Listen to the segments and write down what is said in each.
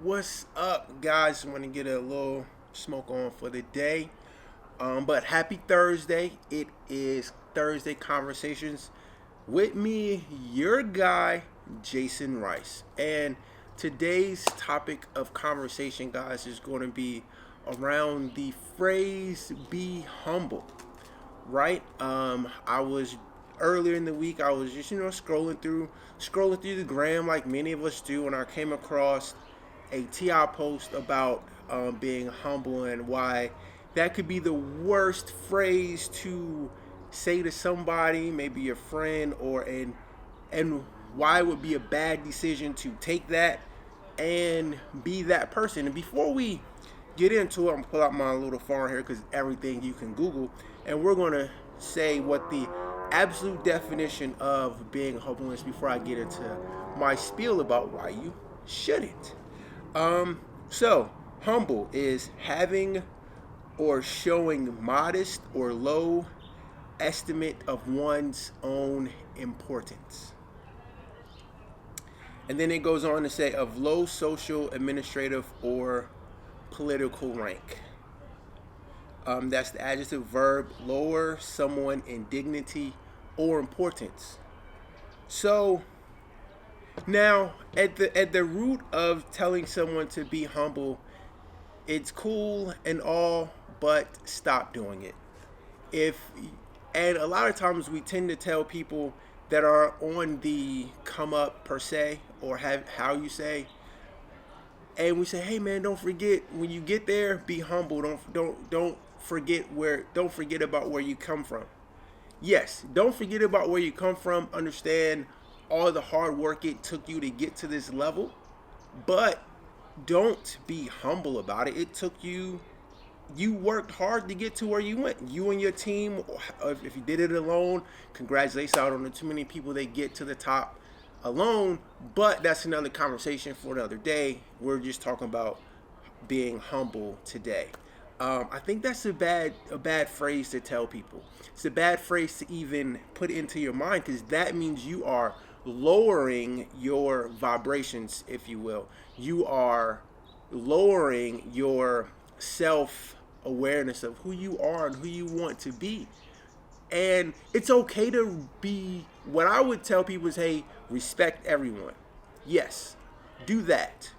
What's up, guys? Want to get a little smoke on for the day. But happy Thursday. It is Thursday Conversations with me, your guy, Jason Rice. And today's topic of conversation, guys, is going to be around the phrase be humble, right? I was earlier in the week, I was just, scrolling through the gram like many of us do, and I came across a TI post about being humble and why that could be the worst phrase to say to somebody, maybe a friend, and why it would be a bad decision to take that and be that person. And before we get into it, I'm gonna pull out my little phone here because everything you can Google, and we're gonna say what the absolute definition of being humble is before I get into my spiel about why you shouldn't. So humble is having or showing modest or low estimate of one's own importance. And then it goes on to say of low social, administrative, or political rank. That's the adjective verb lower someone in dignity or importance. So now at the root of telling someone to be humble, it's cool and all, but stop doing it. If and a lot of times we tend to tell people that are on the come up per se, or have how you say, and we say, hey man, don't forget when you get there, be humble. Don't forget about where you come from. Yes, don't forget about where you come from. Understand all the hard work it took you to get to this level, but don't be humble about it. It took you worked hard to get to where you went. You and your team, if you did it alone, congratulations. I don't know too many people that get to the top alone, but that's another conversation for another day. We're just talking about being humble today. I think that's a bad phrase to tell people. It's a bad phrase to even put into your mind because that means you are lowering your vibrations, if you will. You are lowering your self awareness of who you are and who you want to be. And it's okay to be, what I would tell people is, hey, respect everyone. Yes, do that.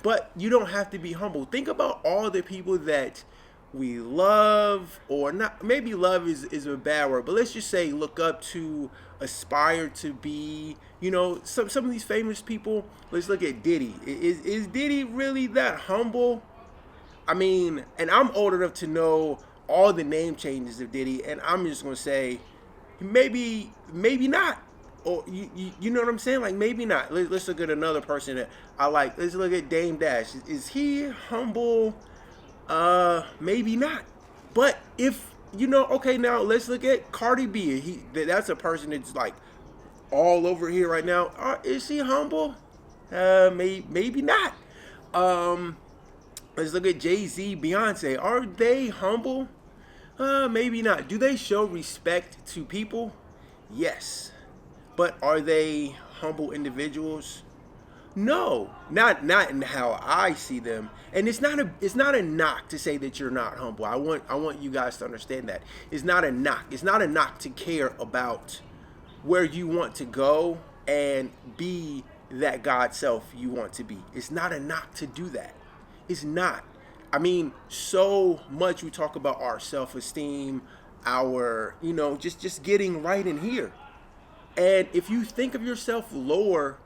But you don't have to be humble. Think about all the people that we love, or not, maybe love is a bad word, but let's just say look up to, aspire to be, some of these famous people. Let's look at Diddy. Is Diddy really that humble? I mean, and I'm old enough to know all the name changes of Diddy, and I'm just gonna say, maybe not. Or you know what I'm saying? Like maybe not. Let's look at another person that I like. Let's look at Dame Dash. Is he humble? Maybe not. But if okay, now let's look at Cardi B. That's a person that's like all over here right now. Is she humble? Maybe not. Um, let's look at Jay-Z, Beyonce. Are they humble? Maybe not. Do they show respect to people? Yes. But are they humble individuals? No, not in how I see them. And it's not a knock to say that you're not humble. I want you guys to understand that. It's not a knock. It's not a knock to care about where you want to go and be that God self you want to be. It's not a knock to do that. It's not. I mean, so much we talk about our self-esteem, our, just getting right in here. And if you think of yourself lower,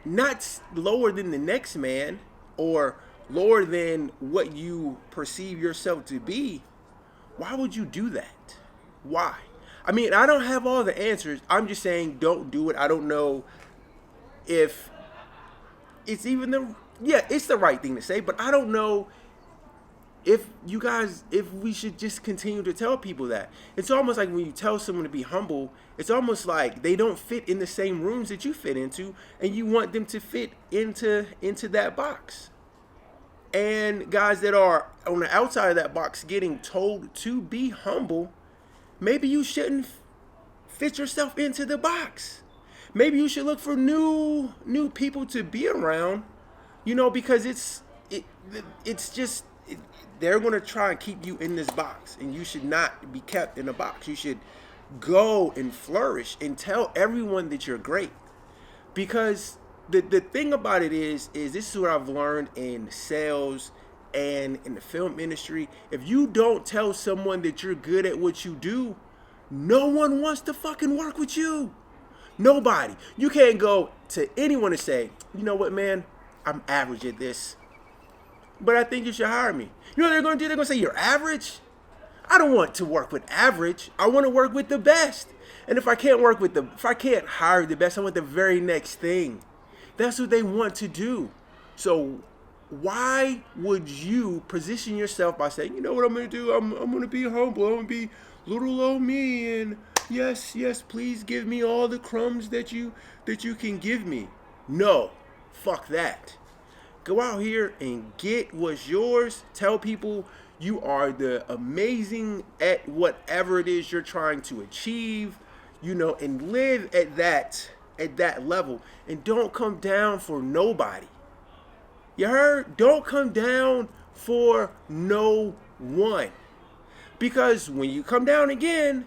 not lower than the next man or lower than what you perceive yourself to be, why would you do that? Why? I mean, I don't have all the answers. I'm just saying don't do it. I don't know if it's even it's the right thing to say, but I don't know if we should just continue to tell people that. It's almost like when you tell someone to be humble, it's almost like they don't fit in the same rooms that you fit into, and you want them to fit into that box. And guys that are on the outside of that box getting told to be humble, maybe you shouldn't fit yourself into the box. Maybe you should look for new people to be around Because it's just they're going to try and keep you in this box, and you should not be kept in a box. You should go and flourish and tell everyone that you're great. Because the thing about it is this is what I've learned in sales and in the film industry. If you don't tell someone that you're good at what you do, no one wants to fucking work with you. Nobody. You can't go to anyone and say, you know what, man, I'm average at this, but I think you should hire me. You know what they're going to do? They're going to say, you're average? I don't want to work with average. I want to work with the best. And if I can't hire the best, I want the very next thing. That's what they want to do. So why would you position yourself by saying, you know what I'm going to do? I'm going to be humble. I'm going to be little old me, and yes, please give me all the crumbs that you can give me. No, fuck that. Go out here and get what's yours. Tell people you are the amazing at whatever it is you're trying to achieve, and live at that level. And don't come down for nobody. You heard? Don't come down for no one. Because when you come down again,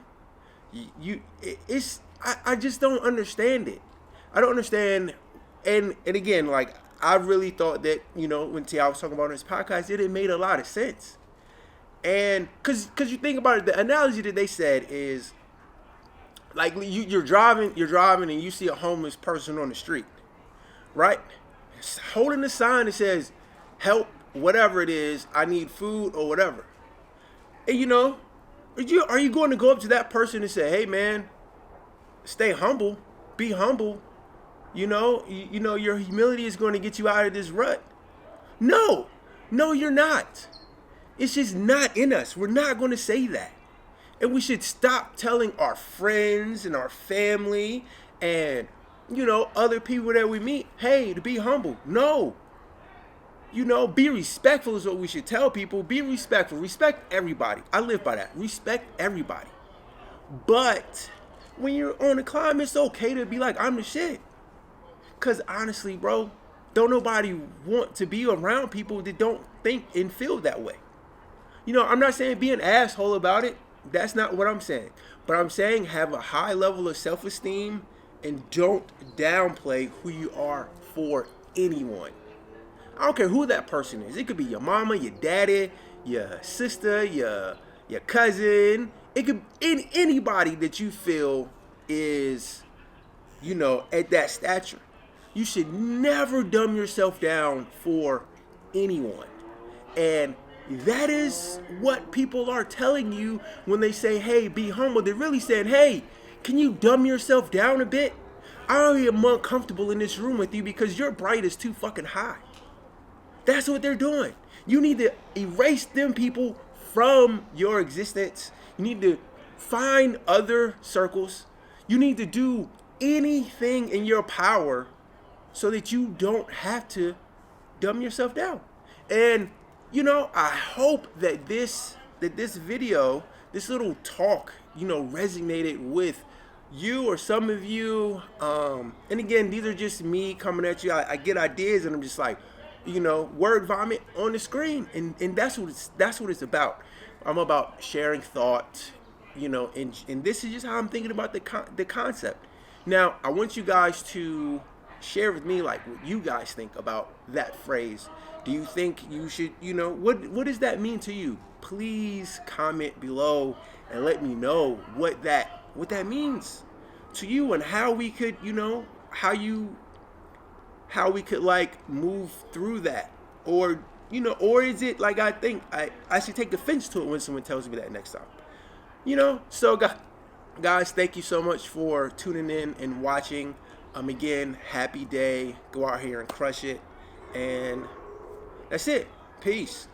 I just don't understand it. I don't understand. And again, like, I really thought that, when T.I. was talking about on his podcast, it made a lot of sense. And because you think about it, the analogy that they said is, like, you're driving and you see a homeless person on the street, right? Holding a sign that says, help, whatever it is, I need food or whatever. And are you going to go up to that person and say, hey man, stay humble, be humble, your humility is going to get you out of this rut? No, you're not. It's just not in us. We're not going to say that. And we should stop telling our friends and our family and, other people that we meet, hey, to be humble. No. Be respectful is what we should tell people. Be respectful. Respect everybody. I live by that. Respect everybody. But when you're on the climb, it's okay to be like, I'm the shit. Because honestly, bro, don't nobody want to be around people that don't think and feel that way. I'm not saying be an asshole about it. That's not what I'm saying. But I'm saying have a high level of self-esteem and don't downplay who you are for anyone. I don't care who that person is. It could be your mama, your daddy, your sister, your cousin. It could be anybody that you feel is, at that stature. You should never dumb yourself down for anyone. And that is what people are telling you when they say, hey, be humble. They're really saying, hey, can you dumb yourself down a bit? I already am uncomfortable in this room with you because your bright is too fucking high. That's what they're doing. You need to erase them people from your existence. You need to find other circles. You need to do anything in your power so that you don't have to dumb yourself down. And I hope that this video, this little talk, resonated with you or some of you. And again, these are just me coming at you. I get ideas and I'm just like, word vomit on the screen. And that's what it's about. I'm about sharing thought, and this is just how I'm thinking about the concept. Now, I want you guys to share with me like what you guys think about that phrase. Do you think you should, what does that mean to you? Please comment below and let me know what that means to you and how we could, how we could like move through that. Or, or is it like I think I should take offense to it when someone tells me that next time? So guys, thank you so much for tuning in and watching. Again, happy day. Go out here and crush it. And that's it. Peace.